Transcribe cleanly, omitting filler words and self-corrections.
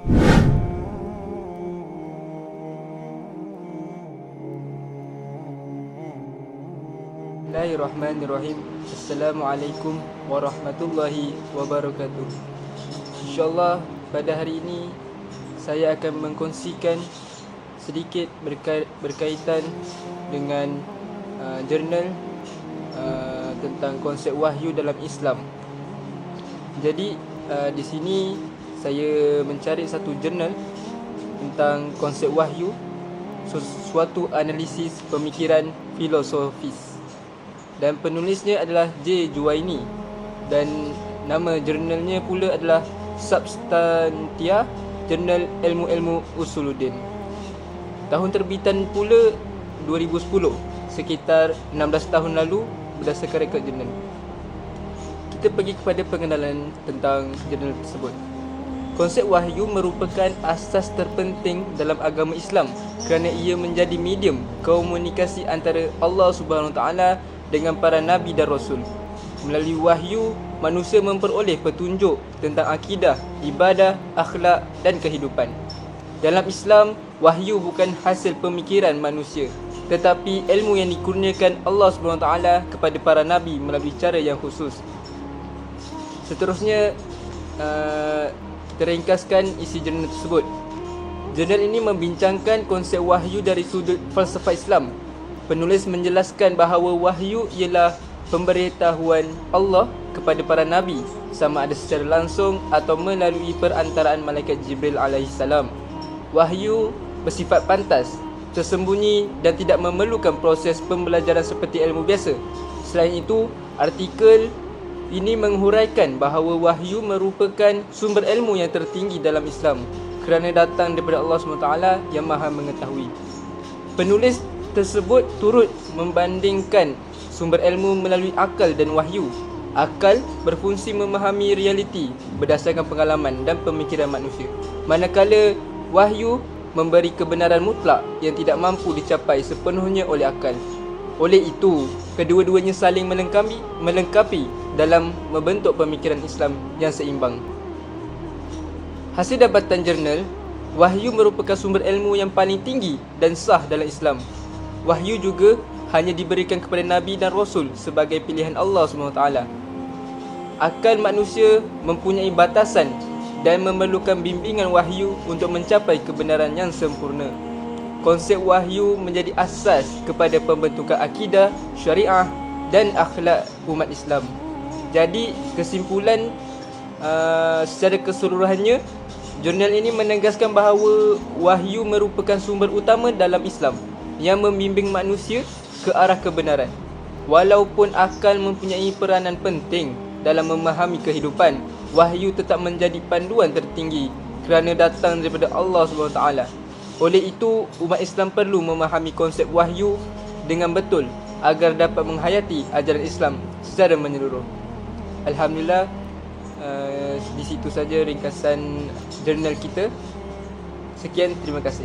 Bismillahirrahmanirrahim. Assalamualaikum warahmatullahi wabarakatuh. InsyaAllah pada hari ini saya akan mengkongsikan sedikit berkaitan dengan jurnal tentang konsep wahyu dalam Islam. Jadi di sini saya mencari satu jurnal tentang konsep wahyu, suatu analisis pemikiran filosofis, dan penulisnya adalah J. Juwaini, dan nama jurnalnya pula adalah Substantia Jurnal Ilmu-Ilmu Usuluddin. Tahun terbitan pula 2010, sekitar 16 tahun lalu berdasarkan rekod jurnal. Kita pergi kepada pengenalan tentang jurnal tersebut. Konsep wahyu merupakan asas terpenting dalam agama Islam kerana ia menjadi medium komunikasi antara Allah Subhanahu Wa Taala dengan para nabi dan rasul. Melalui wahyu, manusia memperoleh petunjuk tentang akidah, ibadah, akhlak dan kehidupan. Dalam Islam, wahyu bukan hasil pemikiran manusia, tetapi ilmu yang dikurniakan Allah Subhanahu Wa Taala kepada para nabi melalui cara yang khusus. Seterusnya, kita ringkaskan isi jurnal tersebut. Jurnal ini membincangkan konsep wahyu dari sudut falsafah Islam. Penulis menjelaskan bahawa wahyu ialah pemberitahuan Allah kepada para nabi, sama ada secara langsung atau melalui perantaraan malaikat Jibril alaihissalam. Wahyu bersifat pantas, tersembunyi dan tidak memerlukan proses pembelajaran seperti ilmu biasa. Selain itu, artikel ini menghuraikan bahawa wahyu merupakan sumber ilmu yang tertinggi dalam Islam kerana datang daripada Allah SWT yang Maha Mengetahui. Penulis tersebut turut membandingkan sumber ilmu melalui akal dan wahyu. Akal berfungsi memahami realiti berdasarkan pengalaman dan pemikiran manusia, manakala wahyu memberi kebenaran mutlak yang tidak mampu dicapai sepenuhnya oleh akal. Oleh itu, kedua-duanya saling melengkapi dalam membentuk pemikiran Islam yang seimbang. Hasil dapatan jurnal, wahyu merupakan sumber ilmu yang paling tinggi dan sah dalam Islam. Wahyu juga hanya diberikan kepada Nabi dan Rasul sebagai pilihan Allah SWT. Akal manusia mempunyai batasan dan memerlukan bimbingan wahyu untuk mencapai kebenaran yang sempurna. Konsep wahyu menjadi asas kepada pembentukan akidah, syariah dan akhlak umat Islam. Jadi kesimpulan secara keseluruhannya, jurnal ini menegaskan bahawa wahyu merupakan sumber utama dalam Islam yang membimbing manusia ke arah kebenaran. Walaupun akal mempunyai peranan penting dalam memahami kehidupan, wahyu tetap menjadi panduan tertinggi kerana datang daripada Allah SWT. Oleh itu, umat Islam perlu memahami konsep wahyu dengan betul agar dapat menghayati ajaran Islam secara menyeluruh. Alhamdulillah, di situ saja ringkasan jurnal kita. Sekian, terima kasih.